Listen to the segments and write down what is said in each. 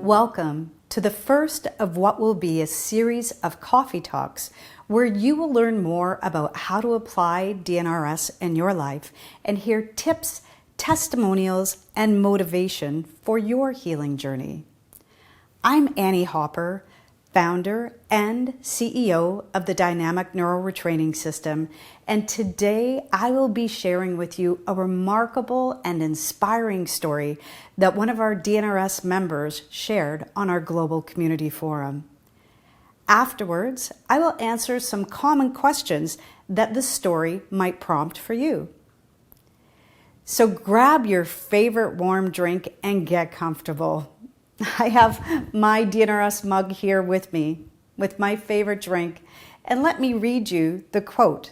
Welcome to the first of what will be a series of coffee talks where you will learn more about how to apply DNRS in your life and hear tips, testimonials, and motivation for your healing journey. I'm Annie Hopper, founder and CEO of the Dynamic Neural Retraining System, and today I will be sharing with you a remarkable and inspiring story that one of our DNRS members shared on our global community forum. Afterwards, I will answer some common questions that the story might prompt for you. So grab your favorite warm drink and get comfortable. I have my DNRS mug here with me, with my favorite drink, and let me read you the quote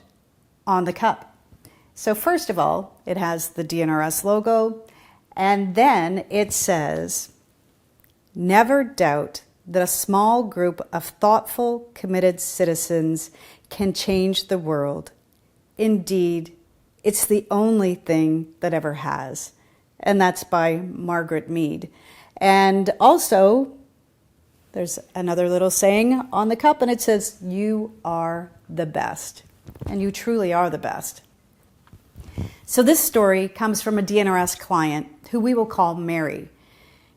on the cup. So first of all, it has the DNRS logo, and then it says, "Never doubt that a small group of thoughtful, committed citizens can change the world. Indeed, it's the only thing that ever has." And that's by Margaret Mead. And also, there's another little saying on the cup, and it says, "You are the best." And you truly are the best. So this story comes from a DNRS client who we will call Mary.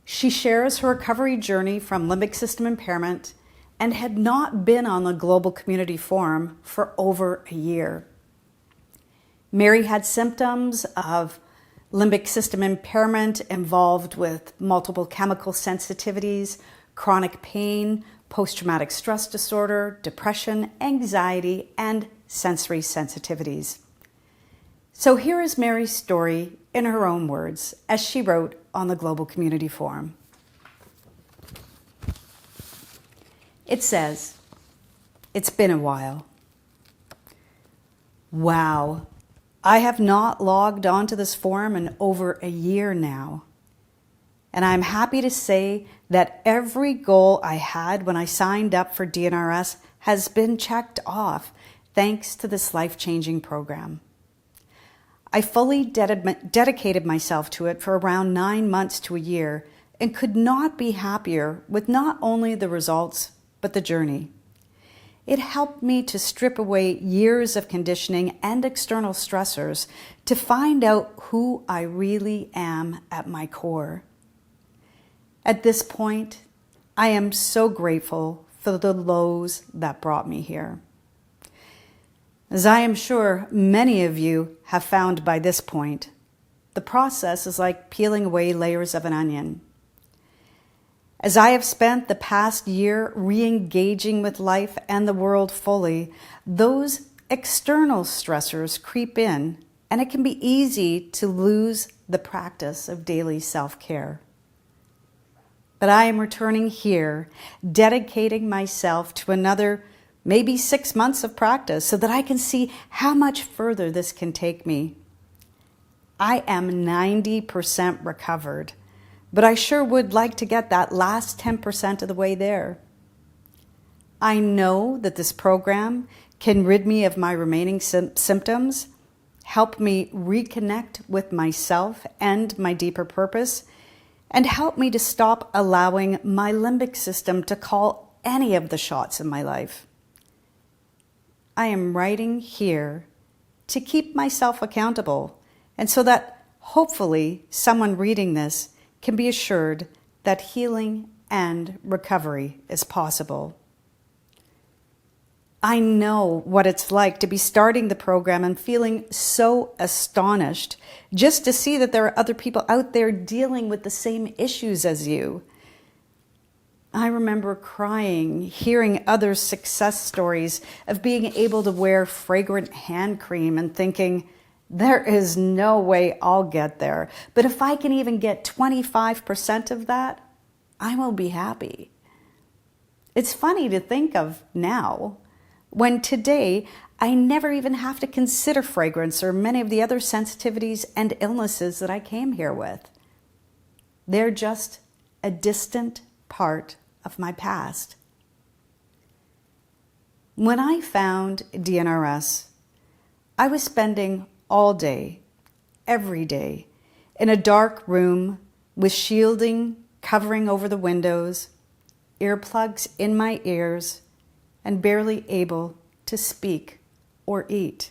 She shares her recovery journey from limbic system impairment and had not been on the global community forum for over a year. Mary had symptoms of limbic system impairment involved with multiple chemical sensitivities, chronic pain, post-traumatic stress disorder, depression, anxiety, and sensory sensitivities. So here is Mary's story in her own words, as she wrote on the Global Community Forum. It says, "It's been a while. Wow. I have not logged onto this forum in over a year now. And I'm happy to say that every goal I had when I signed up for DNRS has been checked off thanks to this life-changing program. I fully dedicated myself to it for around 9 months to a year and could not be happier with not only the results, but the journey. It helped me to strip away years of conditioning and external stressors to find out who I really am at my core. At this point, I am so grateful for the lows that brought me here. As I am sure many of you have found by this point, the process is like peeling away layers of an onion. As I have spent the past year re-engaging with life and the world fully, those external stressors creep in, and it can be easy to lose the practice of daily self-care. But I am returning here, dedicating myself to another maybe 6 months of practice so that I can see how much further this can take me. I am 90% recovered, but I sure would like to get that last 10% of the way there. I know that this program can rid me of my remaining symptoms, help me reconnect with myself and my deeper purpose, and help me to stop allowing my limbic system to call any of the shots in my life. I am writing here to keep myself accountable, and so that hopefully someone reading this can be assured that healing and recovery is possible. I know what it's like to be starting the program and feeling so astonished just to see that there are other people out there dealing with the same issues as you. I remember crying, hearing others' success stories of being able to wear fragrant hand cream and thinking, there is no way I'll get there. But if I can even get 25% of that, I will be happy. It's funny to think of now, when today I never even have to consider fragrance or many of the other sensitivities and illnesses that I came here with. They're just a distant part of my past. When I found DNRS, I was spending all day, every day, in a dark room with shielding covering over the windows, earplugs in my ears, and barely able to speak or eat.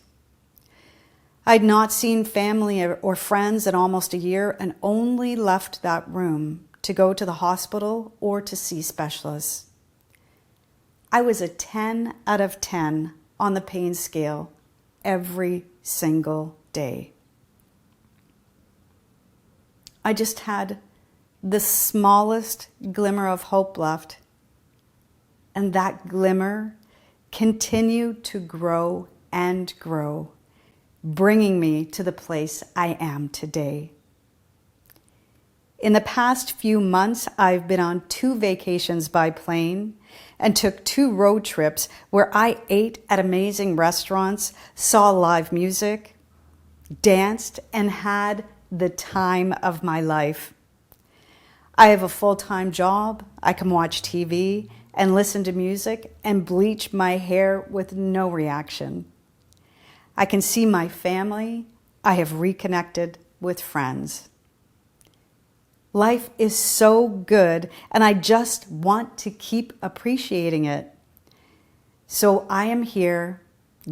I'd not seen family or friends in almost a year and only left that room to go to the hospital or to see specialists. I was a 10 out of 10 on the pain scale every single day. I just had the smallest glimmer of hope left, and that glimmer continued to grow and grow, bringing me to the place I am today. In the past few months, I've been on 2 vacations by plane and took 2 road trips where I ate at amazing restaurants, saw live music, danced, and had the time of my life. I have a full-time job. I can watch TV and listen to music and bleach my hair with no reaction. I can see my family. I have reconnected with friends. Life is so good, and I just want to keep appreciating it. So I am here,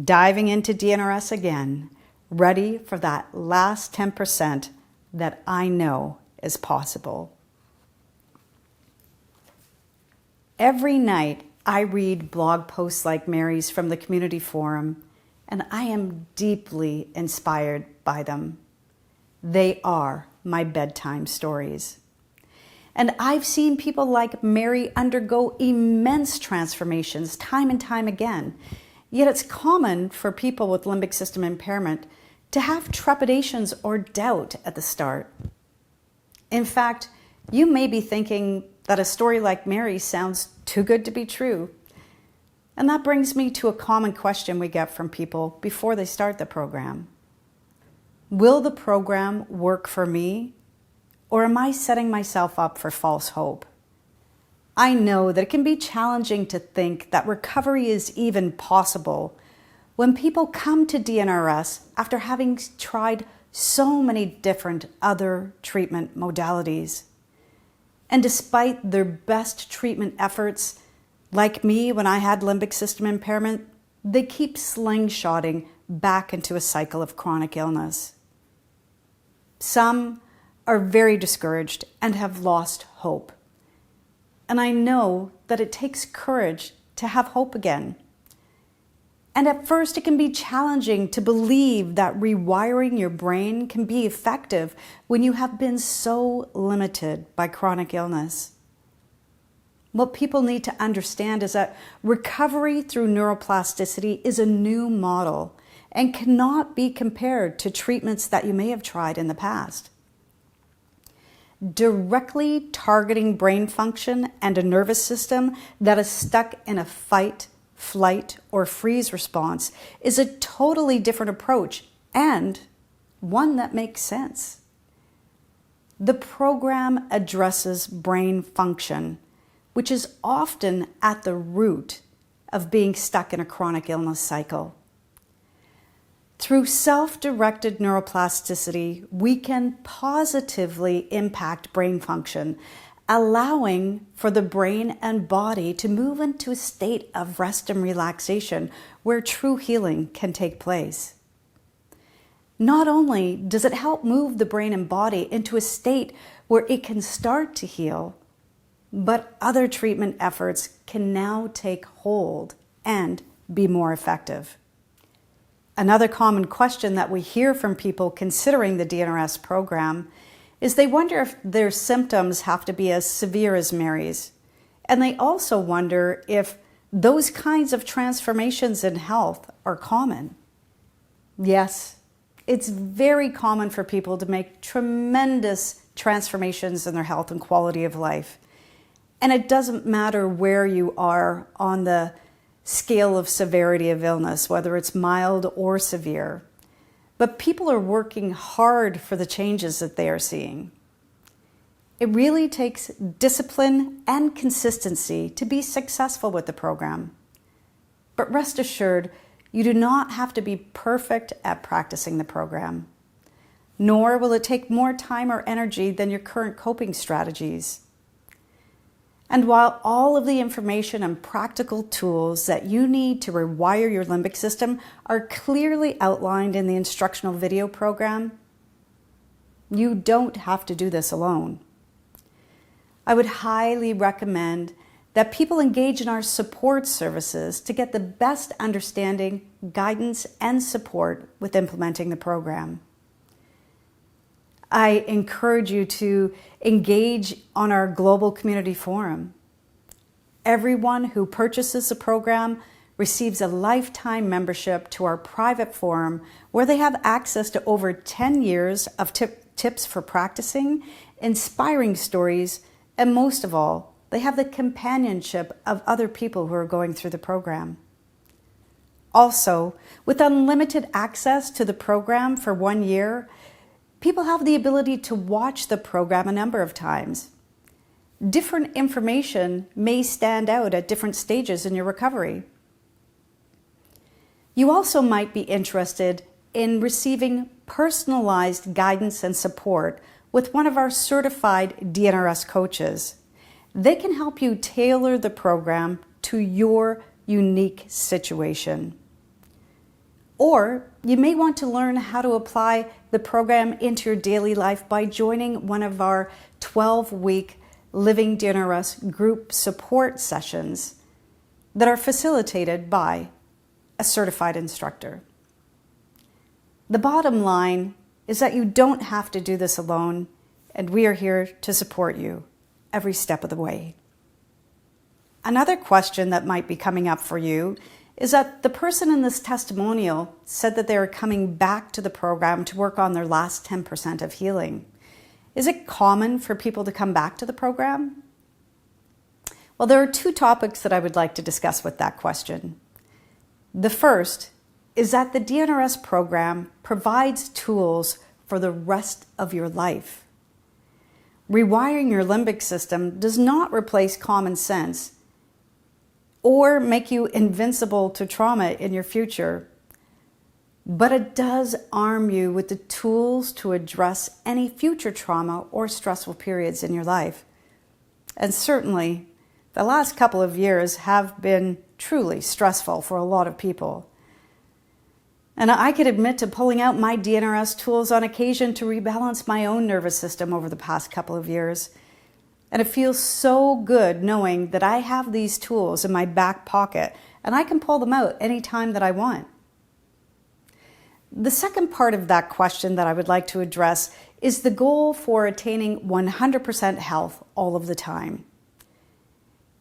diving into DNRS again, ready for that last 10% that I know is possible. Every night, I read blog posts like Mary's from the community forum, and I am deeply inspired by them. They are my bedtime stories. And I've seen people like Mary undergo immense transformations time and time again. Yet it's common for people with limbic system impairment to have trepidations or doubt at the start. In fact, you may be thinking that a story like Mary sounds too good to be true. And that brings me to a common question we get from people before they start the program. Will the program work for me, or am I setting myself up for false hope? I know that it can be challenging to think that recovery is even possible when people come to DNRS after having tried so many different other treatment modalities. And despite their best treatment efforts, like me when I had limbic system impairment, they keep slingshotting back into a cycle of chronic illness. Some are very discouraged and have lost hope. And I know that it takes courage to have hope again. And at first, it can be challenging to believe that rewiring your brain can be effective when you have been so limited by chronic illness. What people need to understand is that recovery through neuroplasticity is a new model and cannot be compared to treatments that you may have tried in the past. Directly targeting brain function and a nervous system that is stuck in a fight, flight, or freeze response is a totally different approach and one that makes sense. The program addresses brain function, which is often at the root of being stuck in a chronic illness cycle. Through self-directed neuroplasticity, we can positively impact brain function, allowing for the brain and body to move into a state of rest and relaxation where true healing can take place. Not only does it help move the brain and body into a state where it can start to heal, but other treatment efforts can now take hold and be more effective. Another common question that we hear from people considering the DNRS program is they wonder if their symptoms have to be as severe as Mary's. And they also wonder if those kinds of transformations in health are common. Yes, it's very common for people to make tremendous transformations in their health and quality of life. And it doesn't matter where you are on the scale of severity of illness, whether it's mild or severe. But people are working hard for the changes that they are seeing. It really takes discipline and consistency to be successful with the program. But rest assured, you do not have to be perfect at practicing the program, nor will it take more time or energy than your current coping strategies. And while all of the information and practical tools that you need to rewire your limbic system are clearly outlined in the instructional video program, you don't have to do this alone. I would highly recommend that people engage in our support services to get the best understanding, guidance, and support with implementing the program. I encourage you to engage on our global community forum. Everyone who purchases the program receives a lifetime membership to our private forum where they have access to over 10 years of tips for practicing, inspiring stories, and most of all, they have the companionship of other people who are going through the program. Also, with unlimited access to the program for 1 year, people have the ability to watch the program a number of times. Different information may stand out at different stages in your recovery. You also might be interested in receiving personalized guidance and support with one of our certified DNRS coaches. They can help you tailor the program to your unique situation. Or you may want to learn how to apply the program into your daily life by joining one of our 12-week Living DNRS group support sessions that are facilitated by a certified instructor. The bottom line is that you don't have to do this alone, and we are here to support you every step of the way. Another question that might be coming up for you is that the person in this testimonial said that they are coming back to the program to work on their last 10% of healing. Is it common for people to come back to the program? Well, there are two topics that I would like to discuss with that question. The first is that the DNRS program provides tools for the rest of your life. Rewiring your limbic system does not replace common sense or make you invincible to trauma in your future, but it does arm you with the tools to address any future trauma or stressful periods in your life. And certainly, the last couple of years have been truly stressful for a lot of people. And I could admit to pulling out my DNRS tools on occasion to rebalance my own nervous system over the past couple of years. And it feels so good knowing that I have these tools in my back pocket and I can pull them out anytime that I want. The second part of that question that I would like to address is the goal for attaining 100% health all of the time.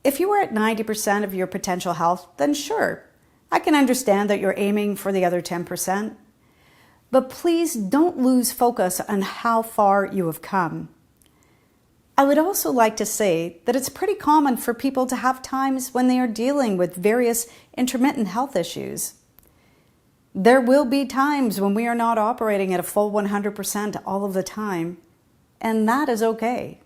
If you are at 90% of your potential health, then sure, I can understand that you're aiming for the other 10%. But please don't lose focus on how far you have come. I would also like to say that it's pretty common for people to have times when they are dealing with various intermittent health issues. There will be times when we are not operating at a full 100% all of the time, and that is okay.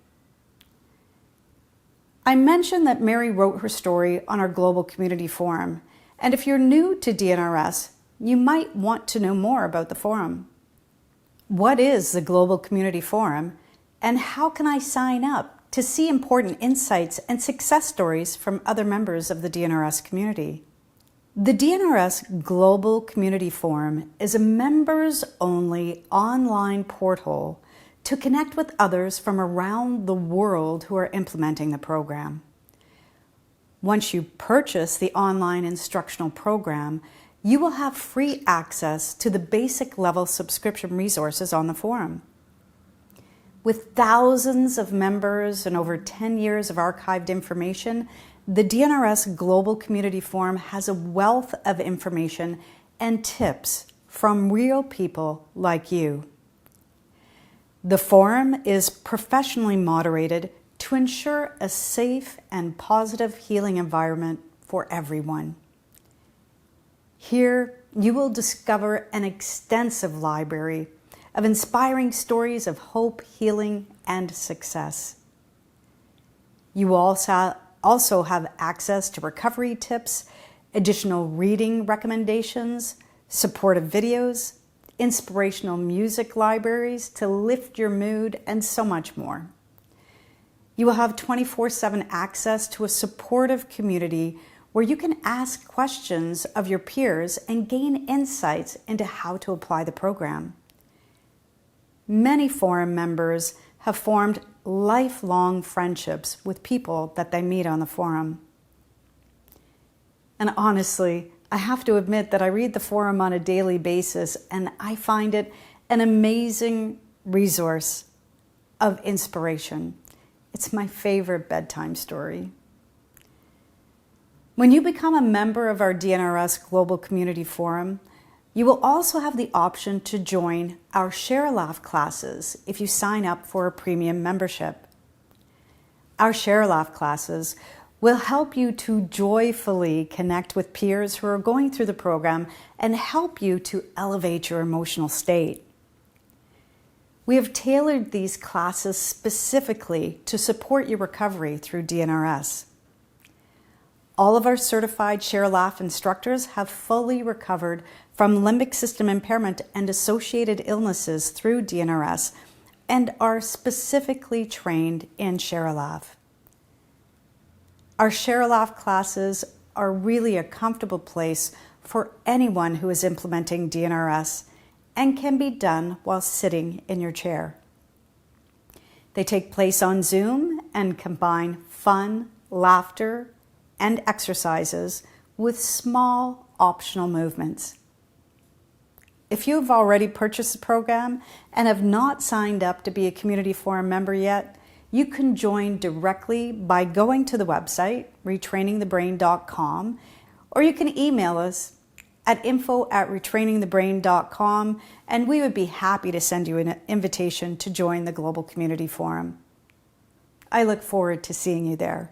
I mentioned that Mary wrote her story on our global community forum, and if you're new to DNRS, you might want to know more about the forum. What is the global community forum, and how can I sign up to see important insights and success stories from other members of the DNRS community? The DNRS Global Community Forum is a members-only online portal to connect with others from around the world who are implementing the program. Once you purchase the online instructional program, you will have free access to the basic level subscription resources on the forum. With thousands of members and over 10 years of archived information, the DNRS Global Community Forum has a wealth of information and tips from real people like you. The forum is professionally moderated to ensure a safe and positive healing environment for everyone. Here, you will discover an extensive library of inspiring stories of hope, healing, and success. You also have access to recovery tips, additional reading recommendations, supportive videos, inspirational music libraries to lift your mood, and so much more. You will have 24/7 access to a supportive community where you can ask questions of your peers and gain insights into how to apply the program. Many forum members have formed lifelong friendships with people that they meet on the forum. And honestly, I have to admit that I read the forum on a daily basis, and I find it an amazing resource of inspiration. It's my favorite bedtime story. When you become a member of our DNRS Global Community Forum, you will also have the option to join our Share a Laugh classes if you sign up for a premium membership. Our Share a Laugh classes will help you to joyfully connect with peers who are going through the program and help you to elevate your emotional state. We have tailored these classes specifically to support your recovery through DNRS. All of our certified Share a Laugh instructors have fully recovered from limbic system impairment and associated illnesses through DNRS and are specifically trained in Share a Laugh. Our Share a Laugh classes are really a comfortable place for anyone who is implementing DNRS and can be done while sitting in your chair. They take place on Zoom and combine fun, laughter, and exercises with small optional movements. If you have already purchased the program and have not signed up to be a Community Forum member yet, you can join directly by going to the website, retrainingthebrain.com, or you can email us at info@retrainingthebrain.com, and we would be happy to send you an invitation to join the Global Community Forum. I look forward to seeing you there.